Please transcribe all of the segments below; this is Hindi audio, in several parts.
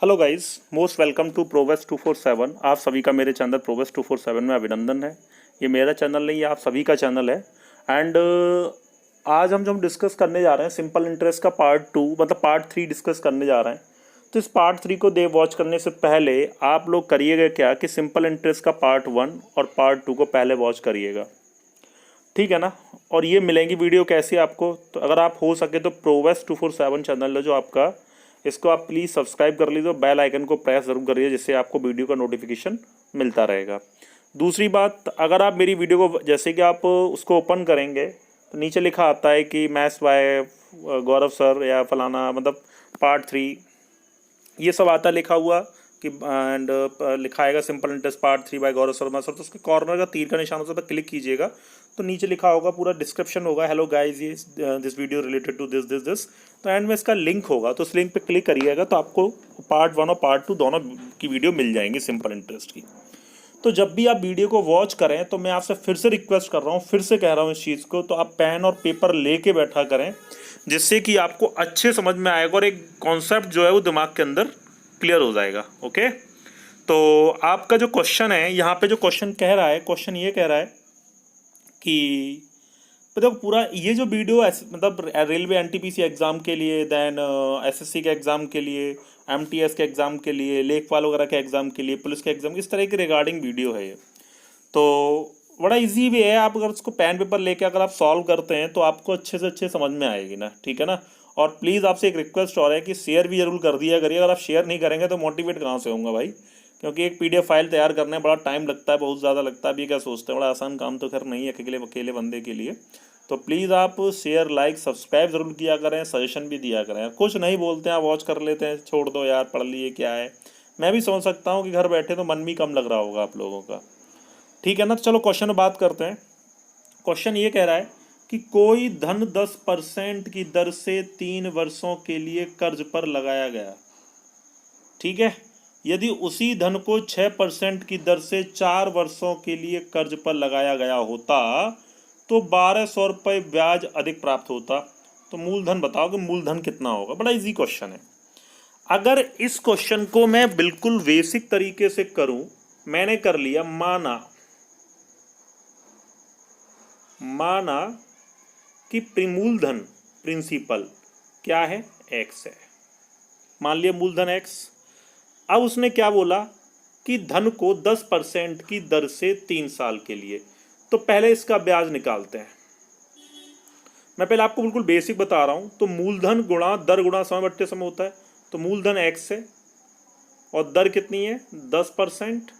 Hello guys, most welcome to prowess 247। आप सभी का मेरे चैनल प्रोवेस 247 में अभिनंदन है। ये मेरा चैनल नहीं, ये आप सभी का चैनल है। एंड आज हम जो डिस्कस करने जा रहे हैं सिंपल इंटरेस्ट का पार्ट 2 मतलब पार्ट 3 डिस्कस करने जा रहे हैं। तो इस पार्ट 3 को दे वॉच करने से पहले आप लोग करिएगा क्या कि सिंपल इंटरेस्ट का पार्ट 1 और पार्ट 2 को पहले वॉच करिएगा, ठीक है ना। और ये मिलेंगी वीडियो कैसी आपको, तो अगर आप हो सके तो प्रोवेस 247 चैनल है जो आपका, इसको आप प्लीज़ सब्सक्राइब कर लीजिए, बेल आइकन को प्रेस ज़रूर करिए जिससे आपको वीडियो का नोटिफिकेशन मिलता रहेगा। दूसरी बात, अगर आप मेरी वीडियो को जैसे कि आप उसको ओपन करेंगे तो नीचे लिखा आता है कि मैथ्स बाय गौरव सर या फलाना, मतलब पार्ट 3 ये सब आता लिखा हुआ कि एंड लिखा आएगा simple interest part 3 bye Gaurav Sharma sir. तो उसके कॉर्नर का तीर का निशान उस पर क्लिक कीजिएगा तो नीचे लिखा होगा, पूरा डिस्क्रिप्शन होगा, हेलो गाइस ये this video related to this this this. तो एंड में इसका लिंक होगा, तो उस लिंक पे क्लिक करिएगा तो आपको पार्ट 1 और पार्ट 2 दोनों की वीडियो मिल जाएंगी सिंपल इंटरेस्ट की। तो जब भी आप वीडियो को वॉच करें तो मैं आपसे फिर से रिक्वेस्ट कर रहा हूँ, फिर से कह रहा हूँ इस चीज़ को, तो आप पेन और पेपर लेके बैठा करें जिससे कि आपको अच्छे समझ में आएगा और एक कॉन्सेप्ट जो है वो दिमाग के अंदर क्लियर हो जाएगा। ओके, तो आपका जो क्वेश्चन है यहाँ पे, जो क्वेश्चन कह रहा है, क्वेश्चन ये कह रहा है कि देखो पूरा ये जो वीडियो मतलब रेलवे एनटीपीसी एग्ज़ाम के लिए, देन एसएससी के एग्ज़ाम के लिए, एमटीएस के एग्ज़ाम के लिए, लेखपाल वगैरह के एग्ज़ाम के लिए, पुलिस के एग्ज़ाम, इस तरह की रिगार्डिंग वीडियो है ये। तो बड़ा इजी भी है, आप अगर उसको पेन पेपर लेके अगर आप सॉल्व करते हैं तो आपको अच्छे से अच्छे समझ में आएगी ना, ठीक है ना। और प्लीज़ आपसे एक रिक्वेस्ट और है कि शेयर भी जरूर कर दिया करिए। अगर आप शेयर नहीं करेंगे तो मोटिवेट कहाँ से होऊंगा भाई, क्योंकि एक पीडीएफ फाइल तैयार करने में बड़ा टाइम लगता है, बहुत ज़्यादा लगता है। अभी क्या सोचते हैं, बड़ा आसान काम तो खैर नहीं है अकेले बंदे के लिए। तो प्लीज़ आप शेयर लाइक सब्सक्राइब ज़रूर किया करें, सजेशन भी दिया करें। कुछ नहीं बोलते हैं, आप वॉच कर लेते हैं, छोड़ दो यार, पढ़ लिए क्या है। मैं भी समझ सकता हूँ कि घर बैठे तो मन भी कम लग रहा होगा आप लोगों का, ठीक है ना। तो चलो क्वेश्चन में बात करते हैं। क्वेश्चन ये कह रहा है कि कोई धन 10% की दर से 3 वर्षों के लिए कर्ज पर लगाया गया, ठीक है। यदि उसी धन को 6% की दर से 4 वर्षों के लिए कर्ज पर लगाया गया होता तो 1200 रुपये ब्याज अधिक प्राप्त होता। तो मूलधन बताओ कि मूलधन कितना होगा। बड़ा इजी क्वेश्चन है। अगर इस क्वेश्चन को मैं बिल्कुल बेसिक तरीके से करूं, मैंने कर लिया, माना कि मूलधन प्रिंसिपल क्या है, एक्स है। मान लिया मूलधन एक्स। अब उसने क्या बोला कि धन को 10% की दर से 3 साल के लिए। तो पहले इसका ब्याज निकालते हैं। मैं पहले आपको बिल्कुल बेसिक बता रहा हूं। तो मूलधन गुणा दर गुणा समय बट्टे समय होता है। तो मूलधन एक्स है और दर कितनी है 10%,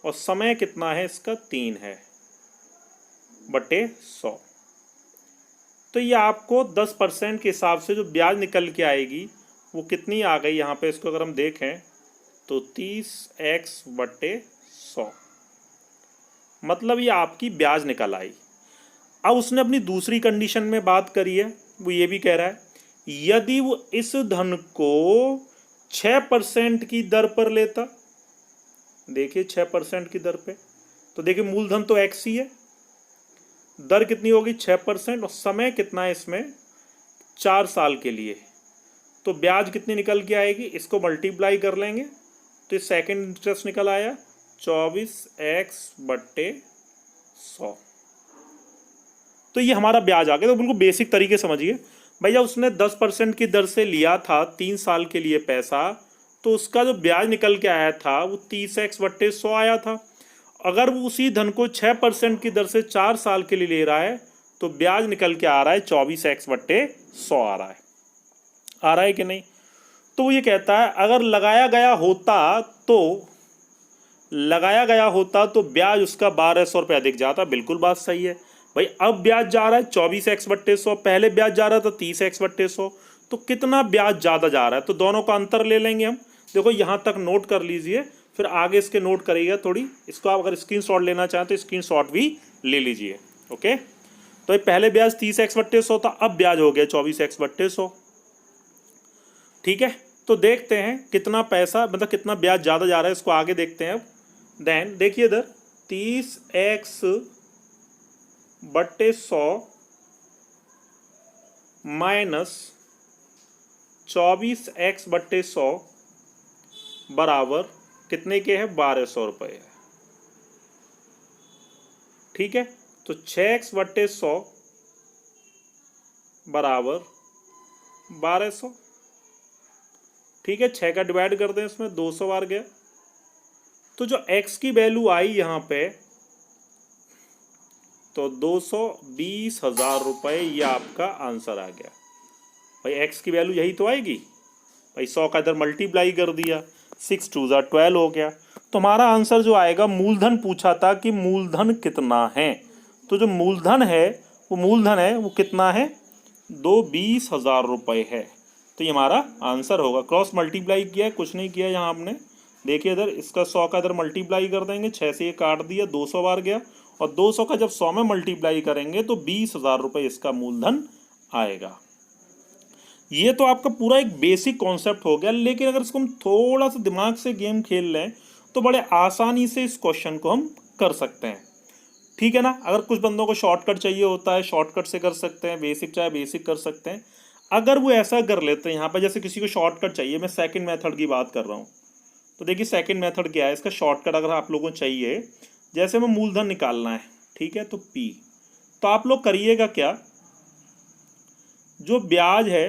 और समय कितना है इसका 3 है बटे 100। तो ये आपको 10% के हिसाब से जो ब्याज निकल के आएगी वो कितनी आ गई यहाँ पे, इसको अगर हम देखें तो 30x बटे 100, मतलब ये आपकी ब्याज निकल आई। अब उसने अपनी दूसरी कंडीशन में बात करी है, वो ये भी कह रहा है यदि वो इस धन को 6% की दर पर लेता। देखिए 6% की दर पे, तो देखिए मूलधन तो एक्स ही है, दर कितनी होगी 6%, और समय कितना है इसमें 4 साल के लिए। तो ब्याज कितनी निकल के आएगी, इसको मल्टीप्लाई कर लेंगे तो सेकंड इंटरेस्ट निकल आया 24x बट्टे 100। तो ये हमारा ब्याज आ गया। तो बिल्कुल बेसिक तरीके समझिए भैया, उसने 10% की दर से लिया था 3 साल के लिए पैसा, तो उसका जो ब्याज निकल के आया था वो 30x बट्टे 100 आया था। अगर वो उसी धन को 6% की दर से 4 साल के लिए ले रहा है तो ब्याज निकल के आ रहा है 24x बट्टे 100 आ रहा है कि नहीं। तो वो ये कहता है अगर लगाया गया होता तो ब्याज उसका 1200 रुपये अधिक जाता। बिल्कुल बात सही है भाई। अब ब्याज जा रहा है 24x बट्टे 100, पहले ब्याज जा रहा था 30x बट्टे 100, तो कितना ब्याज ज़्यादा जा रहा है, तो दोनों का अंतर ले लेंगे हम। देखो यहाँ तक नोट कर लीजिए, फिर आगे इसके नोट करिएगा थोड़ी। इसको आप अगर स्क्रीनशॉट लेना चाहें तो स्क्रीनशॉट भी ले लीजिए। ओके, तो ये पहले ब्याज 30x बट्टे 100 था, अब ब्याज हो गया 24x बट्टे 100, ठीक है। तो देखते हैं कितना पैसा, मतलब कितना ब्याज ज़्यादा जा रहा है, इसको आगे देखते हैं। अब देन देखिए इधर 30x बट्टे 100 माइनस 24x बट्टे 100 बराबर कितने के है, 1200 रुपये है। ठीक है, तो 6x बट्टे 100 बराबर 1200। ठीक है, 6 का डिवाइड कर दें इसमें, 200 बार गया। तो जो x की वैल्यू आई यहाँ पे, तो 220,000 रुपये, ये आपका आंसर आ गया। भाई x की वैल्यू यही तो आएगी भाई। 100 का इधर मल्टीप्लाई कर दिया, 6 2 ज़ा 12 हो गया। तो हमारा आंसर जो आएगा, मूलधन पूछा था कि मूलधन कितना है, तो जो मूलधन है वो कितना है, 220,000 रुपये है। तो ये हमारा आंसर होगा। क्रॉस मल्टीप्लाई किया है, कुछ नहीं किया यहाँ हमने। देखिए इधर इसका 100 का इधर मल्टीप्लाई कर देंगे, 6 से ये काट दिया, 200 बार गया। और 200 का जब 100 में मल्टीप्लाई करेंगे तो 20,000 रुपये इसका मूलधन आएगा। ये तो आपका पूरा एक बेसिक कॉन्सेप्ट हो गया। लेकिन अगर इसको हम थोड़ा सा दिमाग से गेम खेल लें तो बड़े आसानी से इस क्वेश्चन को हम कर सकते हैं। ठीक है ना। अगर कुछ बंदों को शॉर्टकट चाहिए होता है, शॉर्टकट से कर सकते हैं, बेसिक चाहे बेसिक कर सकते हैं। अगर वो ऐसा कर लेते हैं यहाँ पर, जैसे किसी को शॉर्टकट चाहिए, मैं सेकंड मेथड की बात कर रहा हूँ, तो देखिए सेकंड मेथड क्या है, इसका शॉर्टकट अगर आप लोगों को चाहिए, जैसे में मूलधन निकालना है, ठीक है, तो P, तो आप लोग करिएगा क्या, जो ब्याज है,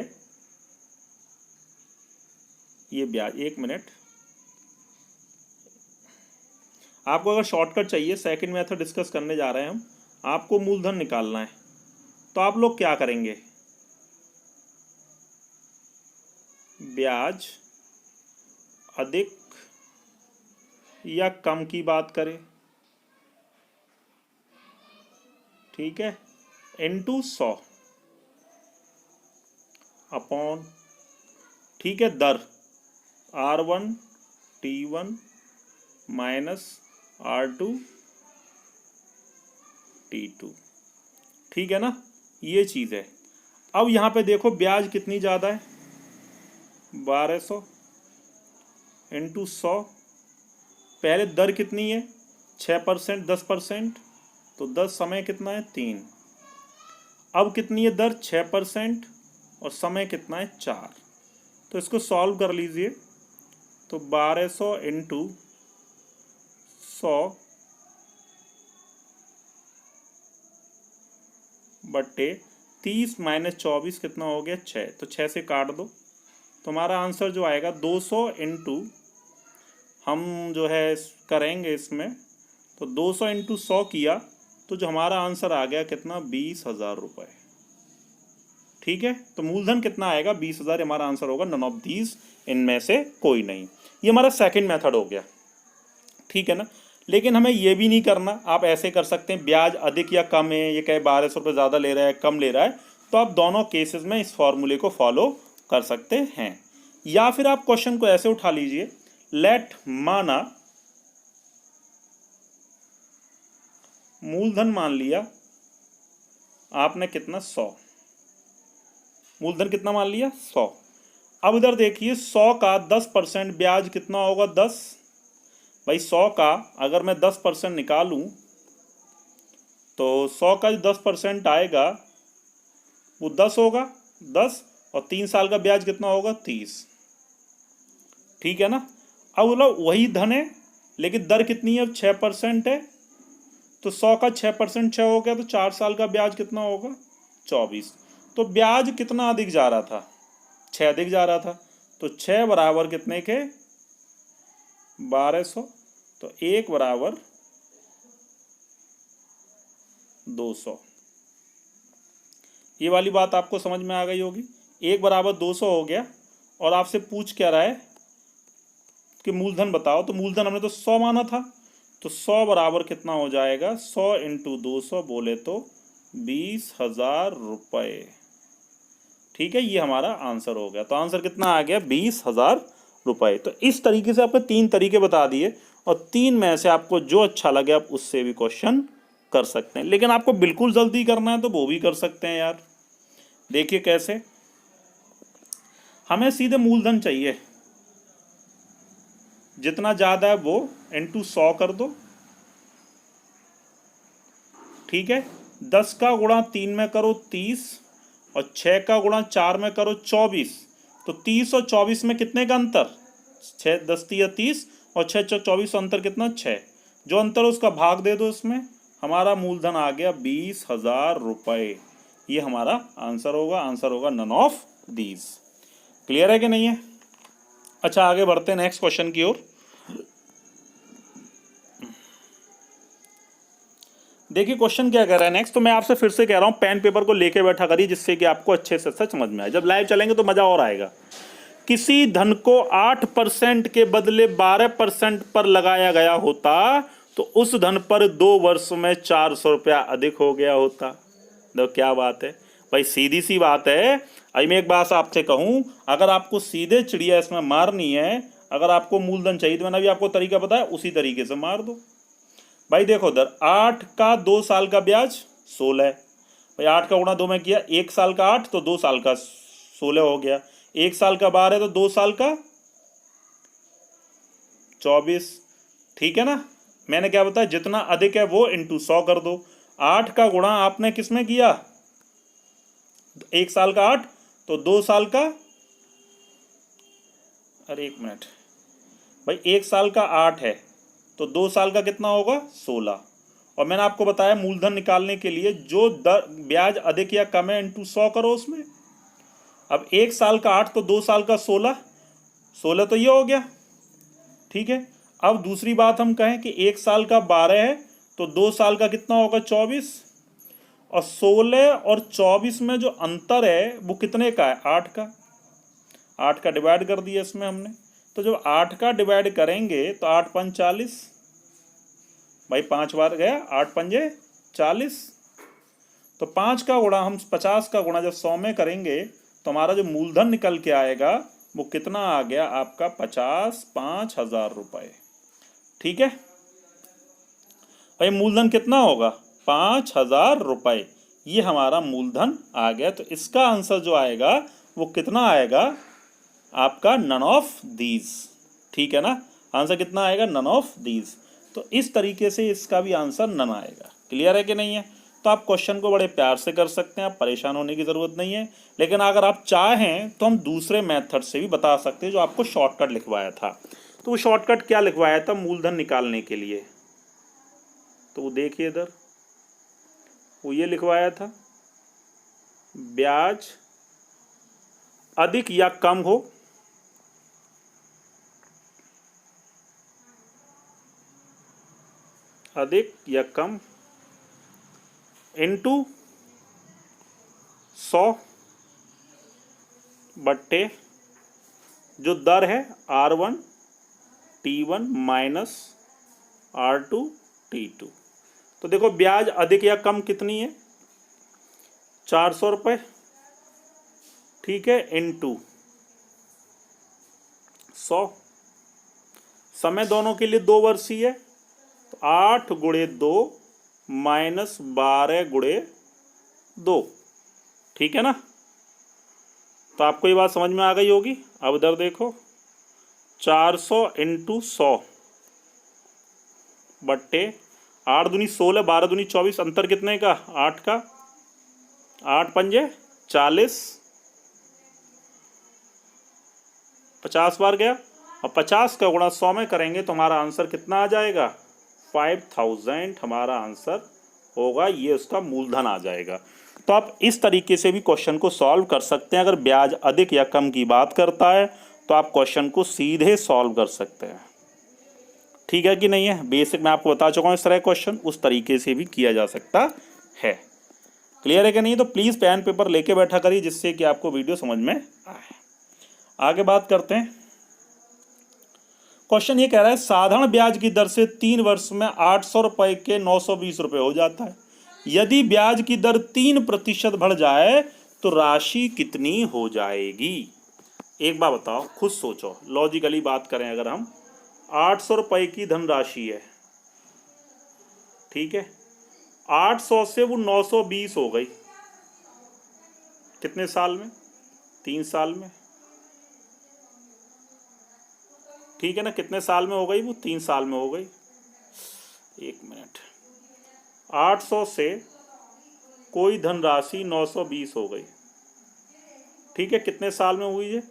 ये ब्याज, एक मिनट, आपको अगर शॉर्टकट चाहिए, सेकंड मेथड डिस्कस करने जा रहे हैं हम, आपको मूलधन निकालना है, तो आप लोग क्या करेंगे, ब्याज अधिक या कम की बात करें, ठीक है, इनटू 100 अपॉन, ठीक है, दर R1 T1 minus R2 T2, ठीक है ना, ये चीज़ है। अब यहाँ पे देखो ब्याज कितनी ज़्यादा है, 1200 इंटू 100, पहले दर कितनी है, 6%, 10%, तो 10 समय कितना है, 3। अब कितनी है दर, 6% और समय कितना है, 4। तो इसको सॉल्व कर लीजिए, तो 1200 इंटू 100 बट्टे 30 माइनस 24 कितना हो गया, 6। तो 6 से काट दो, तो हमारा आंसर जो आएगा 200 इंटू, हम जो है करेंगे इसमें, तो 200 इंटू 100 किया, तो जो हमारा आंसर आ गया कितना, 20,000 रुपये। ठीक है, तो मूलधन कितना आएगा, 20,000 हमारा आंसर होगा, नन ऑफ दीज, इनमें से कोई नहीं। ये हमारा सेकंड मेथड हो गया, ठीक है ना। लेकिन हमें ये भी नहीं करना, आप ऐसे कर सकते हैं, ब्याज अधिक या कम है, ये कहे 1200 रुपये ज़्यादा ले रहा है, कम ले रहा है, तो आप दोनों केसेस में इस फॉर्मूले को फॉलो कर सकते हैं। या फिर आप क्वेश्चन को ऐसे उठा लीजिए, लेट, माना मूलधन मान लिया आपने कितना, 100, मूलधन कितना मान लिया, 100। अब इधर देखिए 100 का 10% ब्याज कितना होगा, 10। भाई 100 का अगर मैं 10% निकालूं, तो 100 का जो 10% आएगा वो 10 होगा, 10, और 3 साल का ब्याज कितना होगा, 30। ठीक है ना। अब बोला वही धन है, लेकिन दर कितनी है, अब 6% है, तो 100 का 6% 6 हो गया, तो 4 साल का ब्याज कितना होगा, 24। तो ब्याज कितना अधिक जा रहा था, 6 अधिक जा रहा था, तो 6 बराबर कितने के, 1200, तो 1 बराबर 200। ये वाली बात आपको समझ में आ गई होगी। 1 बराबर 200 हो गया, और आपसे पूछ क्या रहा है कि मूलधन बताओ, तो मूलधन हमने तो 100 माना था, तो 100 बराबर कितना हो जाएगा, 100 इंटू 200 बोले तो 20,000 रुपये। ठीक है, ये हमारा आंसर हो गया। तो आंसर कितना आ गया, 20,000 रुपये। तो इस तरीके से आपको 3 तरीके बता दिए, और 3 में से आपको जो अच्छा लगे आप उससे भी क्वेश्चन कर सकते हैं। लेकिन आपको बिल्कुल जल्दी करना है तो वो भी कर सकते हैं यार। देखिए कैसे, हमें सीधे मूलधन चाहिए, जितना ज़्यादा है वो इंटू 100 कर दो, ठीक है, 10 का गुणा 3 में करो 30, और 6 का गुणा 4 में करो 24, तो 30 और 24 में कितने का अंतर, 6 10 3 30 और 6 चौक 24, अंतर कितना 6। जो अंतर उसका भाग दे दो उसमें, हमारा मूलधन आ गया 20,000 रुपये। ये हमारा आंसर होगा। आंसर होगा नन ऑफ दीज। क्लियर है कि नहीं है? अच्छा, आगे बढ़ते हैं नेक्स्ट क्वेश्चन की ओर। देखिए क्वेश्चन क्या कह रहा है नेक्स्ट। तो मैं आपसे फिर से कह रहा हूं, पेन पेपर को लेके बैठा करिए, जिससे कि आपको अच्छे से समझ में आए। जब लाइव चलेंगे तो मजा और आएगा। किसी धन को 8% के बदले 12% पर लगाया गया होता तो उस धन पर 2 वर्ष में 400 रुपया अधिक हो गया होता। देखो क्या बात है भाई, सीधी सी बात है। अभी मैं एक बात आपसे कहूं, अगर आपको सीधे चिड़िया इसमें मारनी है, अगर आपको मूलधन चाहिए तो मैंने अभी आपको तरीका बताया, उसी तरीके से मार दो भाई। देखो उधर 8 का 2 साल का ब्याज 16 है भाई। 8 का गुणा 2 में किया, 1 साल का 8 तो 2 साल का 16 हो गया। 1 साल का 12 तो 2 साल का 24। ठीक है ना? मैंने क्या बताया, जितना अधिक है वो इंटू 100 कर दो। 8 का गुणा आपने किसमें किया, 1 साल का 8 तो 2 साल का, अरे 1 मिनट भाई, 1 साल का 8 है तो 2 साल का कितना होगा 16। और मैंने आपको बताया मूलधन निकालने के लिए जो ब्याज अधिक या कम है इंटू 100 करो उसमें। अब 1 साल का 8 तो 2 साल का 16 तो ये हो गया। ठीक है, अब दूसरी बात हम कहें कि 1 साल का 12 है तो 2 साल का कितना होगा 24। और 16 और 24 में जो अंतर है वो कितने का है, 8 का। 8 का डिवाइड कर दिया इसमें हमने। तो जब 8 का डिवाइड करेंगे तो 8 पंच 40 भाई, 5 बार गया, 8 पंजे 40। तो 5 का गुणा हम 50 का गुणा जब 100 में करेंगे तो हमारा जो मूलधन निकल के आएगा वो कितना आ गया आपका 5,000 रुपये। ठीक है भाई, मूलधन कितना होगा 5,000 रुपये। ये हमारा मूलधन आ गया। तो इसका आंसर जो आएगा वो कितना आएगा आपका, नन ऑफ दीज। ठीक है ना? आंसर कितना आएगा, नन ऑफ दीज। तो इस तरीके से इसका भी आंसर नन आएगा। क्लियर है कि नहीं है? तो आप क्वेश्चन को बड़े प्यार से कर सकते हैं, आप परेशान होने की ज़रूरत नहीं है। लेकिन अगर आप चाहें तो हम दूसरे मेथड से भी बता सकते हैं, जो आपको शॉर्टकट लिखवाया था। तो वो शॉर्टकट क्या लिखवाया था मूलधन निकालने के लिए, तो वो देखिए इधर, वो ये लिखवाया था, ब्याज अधिक या कम हो अधिक या कम इंटू 100 बट्टे जो दर है R1 T1 minus R2 T2। तो देखो ब्याज अधिक या कम कितनी है, 400 रुपये। ठीक है, इंटू 100। समय दोनों के लिए 2 वर्ष ही है तो 8 गुणे 2 माइनस 12 गुणे 2। ठीक है ना? तो आपको ये बात समझ में आ गई होगी। अब इधर देखो, 400 इंटू 100 बट्टे 8 दूनी 16, 12 दूनी 24, अंतर कितने का 8 का। 8 पंजे 40, 50 बार गया। और 50 का गुणा 100 में करेंगे तो हमारा आंसर कितना आ जाएगा, 5,000 हमारा आंसर होगा। ये उसका मूलधन आ जाएगा। तो आप इस तरीके से भी क्वेश्चन को सॉल्व कर सकते हैं। अगर ब्याज अधिक या कम की बात करता है तो आप क्वेश्चन को सीधे सॉल्व कर सकते हैं। ठीक है कि नहीं है? बेसिक मैं आपको बता चुका हूँ, इस तरह क्वेश्चन उस तरीके से भी किया जा सकता है। क्लियर है कि नहीं? तो प्लीज़ पेन पेपर लेके बैठा करिए, जिससे कि आपको वीडियो समझ में आए। आगे बात करते हैं। क्वेश्चन ये कह रहा है, साधारण ब्याज की दर से 3 वर्ष में 800 रुपये के 920 रुपये हो जाता है। यदि ब्याज की दर 3% बढ़ जाए तो राशि कितनी हो जाएगी? एक बार बताओ, खुद सोचो, लॉजिकली बात करें। अगर हम 800 रुपये की धनराशि है, ठीक है, 800 से वो 920 हो गई, कितने साल में, 3 साल में। ठीक है ना? कितने साल में हो गई वो, 3 साल में हो गई। 1 मिनट, 800 से कोई धनराशि 920 हो गई। ठीक है, कितने साल में हुई ये,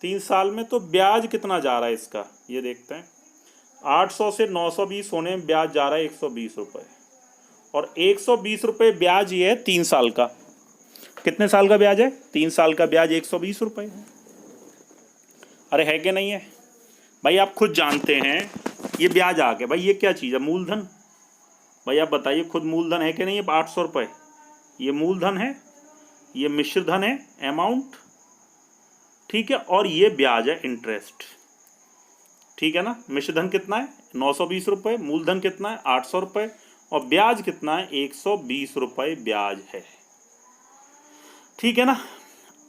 3 साल में, तो ब्याज कितना जा रहा है इसका ये देखते हैं। 800 से 920 होने में ब्याज जा रहा है 120 रुपये, और 120 रुपये ब्याज ये है 3 साल का। कितने साल का ब्याज है? 3 साल का ब्याज 120 रुपये है। अरे है कि नहीं है भाई? आप खुद जानते हैं ये ब्याज आ गया भाई। ये क्या चीज़ है? मूलधन। भाई आप बताइए खुद, मूलधन है कि नहीं? ये 800 रुपये ये मूलधन है, ये मिश्र धन है अमाउंट, ठीक है, और ये ब्याज है इंटरेस्ट, ठीक है ना। मिश्र धन कितना है? 920 रुपये, मूलधन कितना है? 800 रुपये, और ब्याज कितना है? 120 रुपये ब्याज है, ठीक है ना।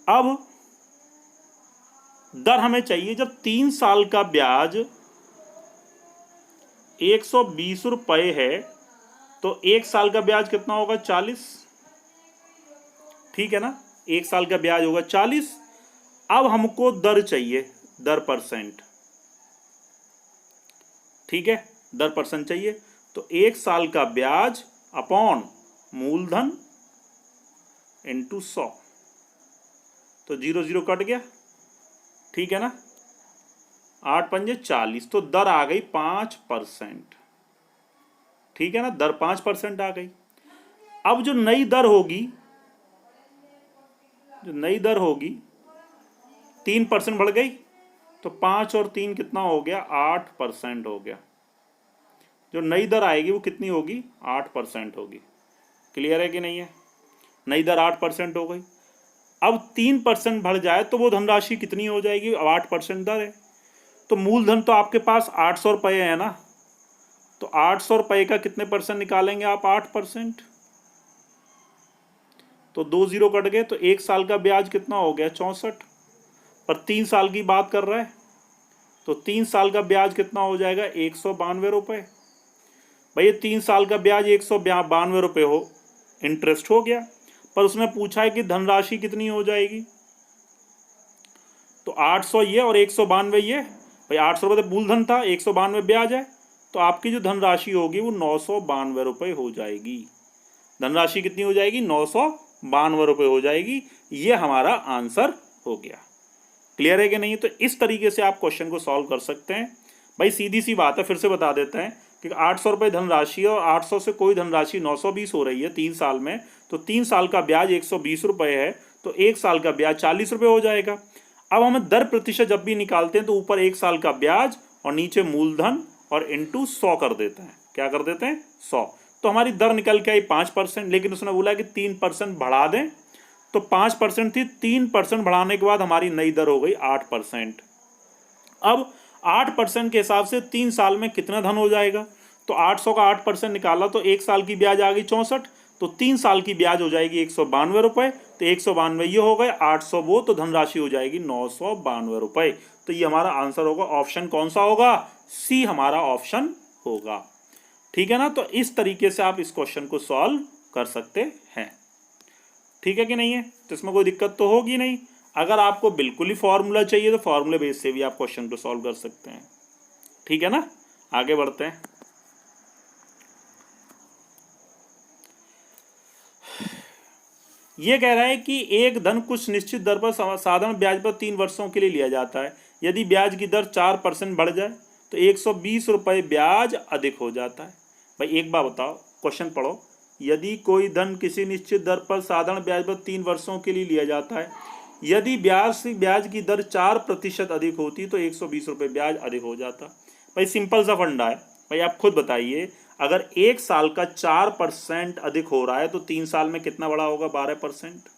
अब दर हमें चाहिए, जब 3 साल का ब्याज 120 रुपये है तो 1 साल का ब्याज कितना होगा? 40, ठीक है ना। 1 साल का ब्याज होगा 40। अब हमको दर चाहिए, दर परसेंट, ठीक है, दर परसेंट चाहिए। तो 1 साल का ब्याज अपॉन मूलधन इंटू 100, तो 0 0 कट गया, ठीक है ना। 8 पंजे 40, तो दर आ गई 5%, ठीक है ना। दर 5% आ गई। अब जो नई दर होगी, 3% बढ़ गई, तो 5 और 3 कितना हो गया? 8% हो गया। जो नई दर आएगी वो कितनी होगी? 8% होगी। क्लियर है कि नहीं है? नई दर 8% हो गई। अब 3% बढ़ जाए तो वो धनराशि कितनी हो जाएगी? अब 8% दर है, तो मूलधन तो आपके पास 800 रुपये है ना, तो 800 रुपये का कितने परसेंट निकालेंगे आप? 8%, तो 2 0 कट गए, तो 1 साल का ब्याज कितना हो गया? 64, पर 3 साल की बात कर रहा है, तो 3 साल का ब्याज कितना हो जाएगा? 192 रुपये। भाई 3 साल का ब्याज 192 रुपये हो, इंटरेस्ट हो गया, पर उसने पूछा है कि धनराशि कितनी हो जाएगी, तो 800 ये और 192 ये। भाई 800 रुपये तो मूलधन था, 192 ब्याज है, तो आपकी जो धनराशि होगी वो 992 रुपये हो जाएगी। धनराशि कितनी हो जाएगी? 992 रुपये हो जाएगी। ये हमारा आंसर हो गया। क्लियर है कि नहीं? तो इस तरीके से आप क्वेश्चन को सॉल्व कर सकते हैं। भाई सीधी सी बात है, फिर से बता देते हैं कि 800 रुपये धनराशि और 800 से कोई धनराशि 920 हो रही है 3 साल में, तो 3 साल का ब्याज 120 रुपये है, तो 1 साल का ब्याज 40 रुपये हो जाएगा। अब हमें दर प्रतिशत जब भी निकालते हैं तो ऊपर 1 साल का ब्याज और नीचे मूलधन और इंटू 100 कर देते हैं। क्या कर देते हैं? 100। तो हमारी दर निकल के आई 5%, लेकिन उसने बोला कि 3% बढ़ा दें, तो 5% थी, 3% बढ़ाने के बाद हमारी नई दर हो गई 8%। अब 8% के हिसाब से 3 साल में कितना धन हो जाएगा? तो 800 का 8% निकाला तो 1 साल की ब्याज आ गई 64, तो 3 साल की ब्याज हो जाएगी 192 रुपये, तो 192 ये हो गए, 800 वो, तो धनराशि हो जाएगी 992 रुपये। तो ये हमारा आंसर होगा। ऑप्शन कौन सा होगा? सी हमारा ऑप्शन होगा, ठीक है ना। तो इस तरीके से आप इस क्वेश्चन को सॉल्व कर सकते हैं, ठीक है कि नहीं है? तो इसमें कोई दिक्कत तो होगी नहीं। अगर आपको बिल्कुल ही फॉर्मूला चाहिए तो फॉर्मूले बेस से भी आप क्वेश्चन को सॉल्व कर सकते हैं, ठीक है ना। आगे बढ़ते हैं। ये कह रहा है कि एक धन कुछ निश्चित दर पर साधारण ब्याज पर 3 वर्षों के लिए लिया जाता है। यदि ब्याज की दर 4% बढ़ जाए तो 120 रुपये ब्याज अधिक हो जाता है। भाई एक बार बताओ, क्वेश्चन पढ़ो। यदि कोई धन किसी निश्चित दर पर साधारण ब्याज पर 3 वर्षों के लिए लिया जाता है, यदि ब्याज की दर 4% अधिक होती तो 120 रुपये ब्याज अधिक हो जाता। भाई सिंपल सा फंडा है। भाई आप खुद बताइए, अगर 1 साल का 4% अधिक हो रहा है तो 3 साल में कितना बड़ा होगा? 12%।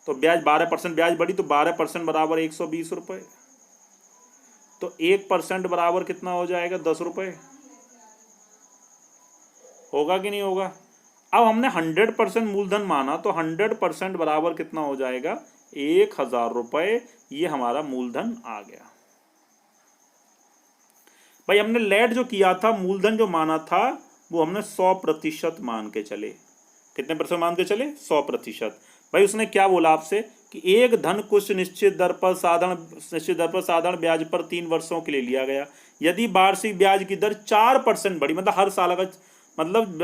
तो ब्याज 12% ब्याज बढ़ी, तो 12% बराबर 120 रुपये, तो 1% बराबर कितना हो जाएगा? 10 रुपये। होगा कि नहीं होगा? अब हमने 100% मूलधन माना, तो 100% बराबर कितना हो जाएगा? 1000 रुपये। ये हमारा मूलधन आ गया। भाई हमने लेट जो किया था, मूलधन जो माना था वो हमने 100% मान के चले। कितने परसेंट मान के चले? 100%। भाई उसने क्या बोला आपसे कि एक धन कुछ निश्चित दर पर साधारण ब्याज पर 3 वर्षों के लिए लिया गया। यदि वार्षिक ब्याज की दर 4% बढ़ी, मतलब हर साल का, मतलब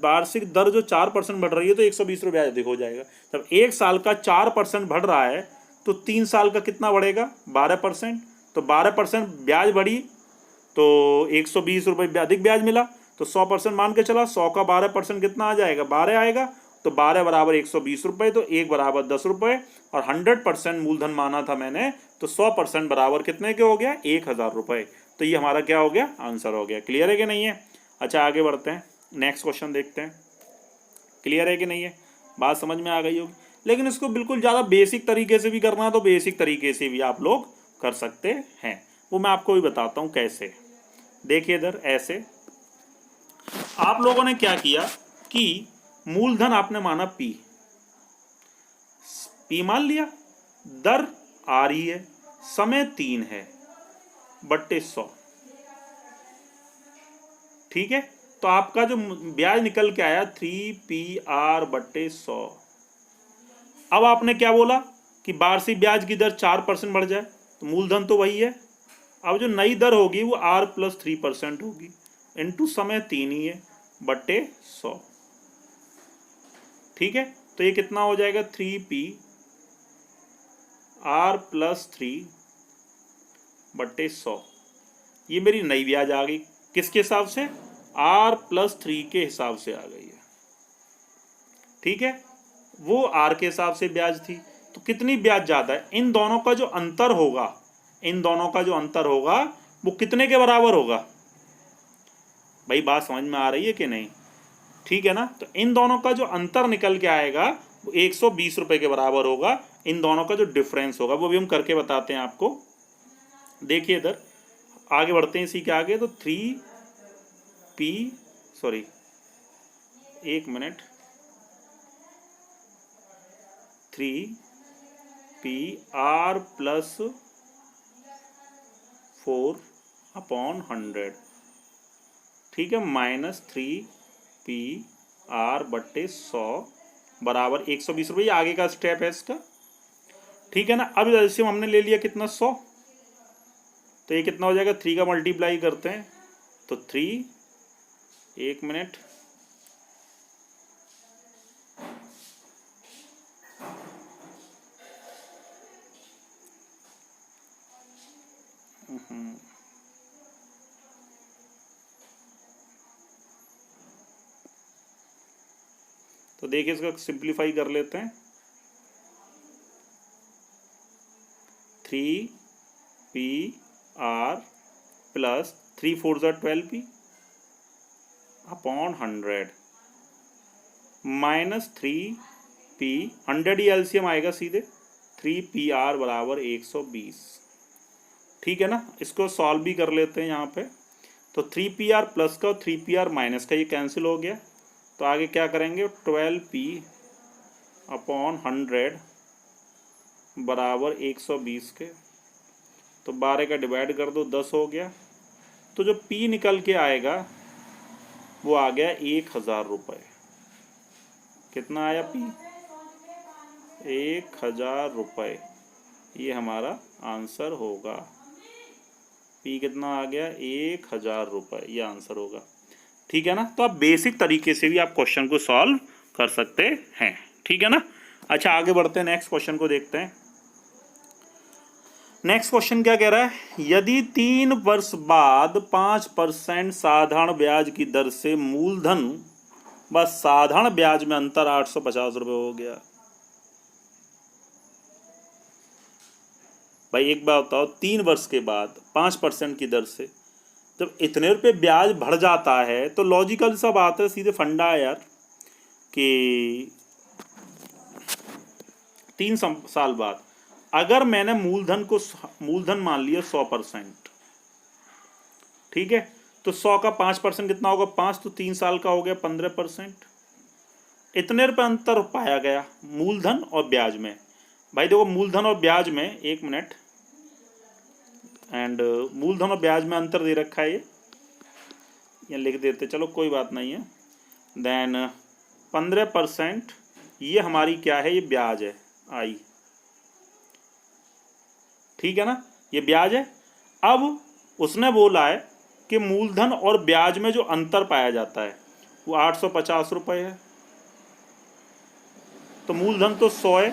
वार्षिक दर जो 4% बढ़ रही है तो 120 रुपये ब्याज अधिक हो जाएगा। जब 1 साल का 4% बढ़ रहा है तो 3 साल का कितना बढ़ेगा 12%। तो 12% ब्याज बढ़ी तो 120 रुपये अधिक ब्याज मिला। तो 100% मान के चला, 100 का 12% कितना आ जाएगा 12 आएगा। तो 12 बराबर 120 रुपये, तो 1 बराबर 10 रुपये। और 100% मूलधन माना था मैंने, तो 100% बराबर कितने के हो गया 1000 रुपये। तो ये हमारा क्या हो गया आंसर हो गया। क्लियर है कि नहीं है? अच्छा आगे बढ़ते हैं, नेक्स्ट क्वेश्चन देखते हैं। क्लियर है कि नहीं है? बात समझ में आ गई होगी। लेकिन इसको बिल्कुल ज़्यादा बेसिक तरीके से भी करना है तो बेसिक तरीके से भी आप लोग कर सकते हैं, वो मैं आपको भी बताता हूँ कैसे। देखिए इधर ऐसे आप लोगों ने क्या किया कि मूलधन आपने माना पी मान लिया, दर आ रही है, समय 3 है बट्टे 100। ठीक है, तो आपका जो ब्याज निकल के आया 3PR बट्टे 100। अब आपने क्या बोला कि वार्षिक ब्याज की दर 4% बढ़ जाए, तो मूलधन तो वही है। अब जो नई दर होगी वो R+3% होगी, इंटू समय 3 ही है बट्टे 100। ठीक है, तो ये कितना हो जाएगा 3PR+3 बट्टे 100। ये मेरी नई ब्याज आ गई, किसके हिसाब से R+3 के हिसाब से आ गई है। ठीक है, वो R के हिसाब से ब्याज थी, तो कितनी ब्याज ज़्यादा है? इन दोनों का जो अंतर होगा, इन दोनों का जो अंतर होगा वो कितने के बराबर होगा? भाई बात समझ में आ रही है कि नहीं? ठीक है ना, तो इन दोनों का जो अंतर निकल के आएगा वो 120 रुपये के बराबर होगा। इन दोनों का जो डिफरेंस होगा वो भी हम करके बताते हैं आपको। देखिए इधर आगे बढ़ते हैं इसी के आगे, तो 3P सॉरी 1 मिनट 3PR+4/100। ठीक है, -3PR बट्टे 100 बराबर 120 रुपये। आगे का स्टेप है इसका। ठीक है ना, अब जैसे हमने ले लिया कितना 100, तो ये कितना हो जाएगा 3 का मल्टीप्लाई करते हैं तो 3, 1 मिनट तो देखिए इसका सिंप्लीफाई कर लेते हैं। 3PR+3×4=12P अपॉन 100 -3P 100 ही एलसीएम आएगा सीधे, 3PR बराबर 120। ठीक है ना, इसको सॉल्व भी कर लेते हैं यहाँ पे। तो 3PR प्लस का और 3PR माइनस का ये कैंसिल हो गया, तो आगे क्या करेंगे 12P अपॉन 100 बराबर 120 के, तो 12 का डिवाइड कर दो 10 हो गया। तो जो P निकल के आएगा वो आ गया 1000 रुपये। कितना आया P? 1000 रुपये। ये हमारा आंसर होगा। P कितना आ गया 1000 रुपये, ये आंसर होगा। ठीक है ना, तो आप बेसिक तरीके से भी आप क्वेश्चन को सॉल्व कर सकते हैं। ठीक है ना। अच्छा आगे बढ़ते हैं, नेक्स्ट क्वेश्चन को देखते हैं। नेक्स्ट क्वेश्चन क्या कह रहा है, यदि 3 वर्ष बाद 5% साधारण ब्याज की दर से मूलधन व साधारण ब्याज में अंतर 850 रुपये हो गया। भाई एक बात बताओ, 3 वर्ष के बाद 5% की दर से जब इतने रुपये ब्याज बढ़ जाता है तो लॉजिकल सा बात है, सीधे फंडा है यार, कि 3 साल बाद अगर मैंने मूलधन मान लिया 100%, ठीक है, तो 100 का 5% कितना होगा 5, तो 3 साल का हो गया 15%। इतने रुपये अंतर पाया गया मूलधन और ब्याज में। भाई देखो मूलधन और ब्याज में, 1 मिनट, एंड मूलधन और ब्याज में अंतर दे रखा है, ये लिख देते, चलो कोई बात नहीं है। देन 15% ये हमारी क्या है, ये ब्याज है आई। ठीक है ना, ये ब्याज है। अब उसने बोला है कि मूलधन और ब्याज में जो अंतर पाया जाता है वो 850 रुपये है। तो मूलधन तो 100 है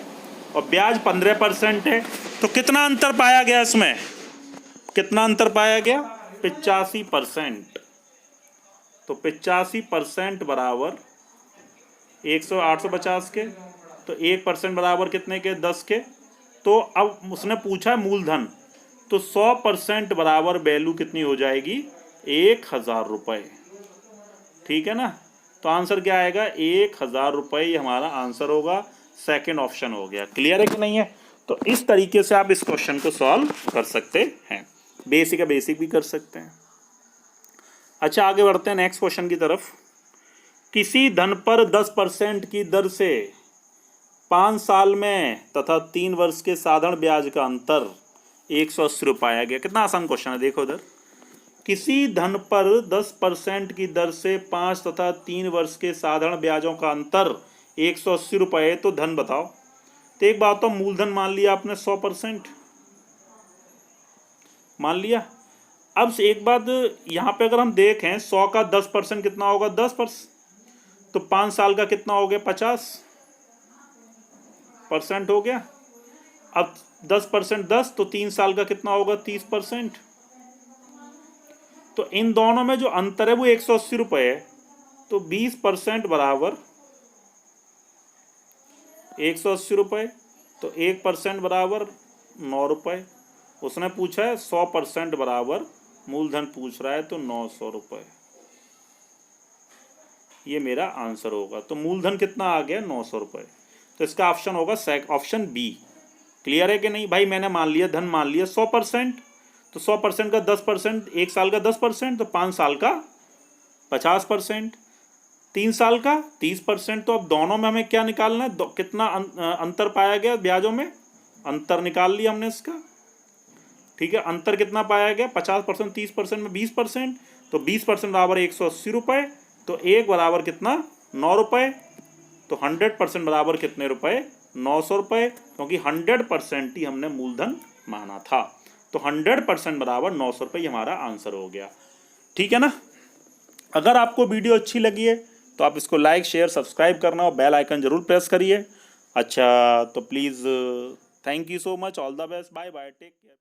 और ब्याज 15% है, तो कितना अंतर पाया गया इसमें, कितना अंतर पाया गया, 85%। तो 85% बराबर 850 के, तो 1% बराबर कितने के, 10 के। तो अब उसने पूछा है मूलधन, तो 100% बराबर वैल्यू कितनी हो जाएगी, 1000 रुपये। ठीक है ना, तो आंसर क्या आएगा, 1000 रुपये हमारा आंसर होगा। सेकंड ऑप्शन हो गया। क्लियर है कि नहीं है? तो इस तरीके से आप इस क्वेश्चन को सॉल्व कर सकते हैं। बेसिक है, बेसिक भी कर सकते हैं। अच्छा, आगे बढ़ते हैं नेक्स्ट क्वेश्चन की तरफ। किसी धन पर 10% की दर से 5 साल में तथा 3 वर्ष के साधारण ब्याज का अंतर 180 रुपये पाया गया। कितना आसान क्वेश्चन है, देखो उधर। किसी धन पर 10% की दर से 5 तथा 3 वर्ष के साधारण ब्याजों का अंतर 180 रुपये, तो धन बताओ। तो एक बात तो मूलधन मान लिया आपने 100% मान लिया। अब से एक बात यहाँ पे अगर हम देखें, 100 का 10% कितना होगा, 10%। तो 5 साल का कितना हो गया, 50% हो गया। अब 10% 10, तो 3 साल का कितना होगा, 30%। तो इन दोनों में जो अंतर है वो 180 रुपये है। तो 20% बराबर 180 रुपये, तो 1% बराबर 9 रुपये। उसने पूछा है 100% बराबर मूलधन पूछ रहा है, तो 900 रुपये। ये मेरा आंसर होगा। तो मूलधन कितना आ गया, 900 रुपये। तो इसका ऑप्शन होगा ऑप्शन बी। क्लियर है कि नहीं भाई? मैंने मान लिया, धन मान लिया 100%, तो 100% का 10%, 1 साल का 10%, तो 5 साल का 50%, 3 साल का 30%। तो अब दोनों में हमें क्या निकालना है, कितना अंतर पाया गया ब्याजों में, अंतर निकाल लिया हमने इसका। ठीक है, अंतर कितना पाया गया, 50%, 30% में 20%। तो 20% बराबर 180 रुपये, तो 1 बराबर कितना, 9 रुपये। तो 100% बराबर कितने रुपए, 900 रुपये, क्योंकि 100% ही हमने मूलधन माना था। तो 100% बराबर 900 रुपये हमारा आंसर हो गया। ठीक है ना? अगर आपको वीडियो अच्छी लगी है तो आप इसको लाइक, शेयर, सब्सक्राइब करना और बेल आइकन जरूर प्रेस करिए। अच्छा, तो please thank you so much, all the best, bye bye, take care.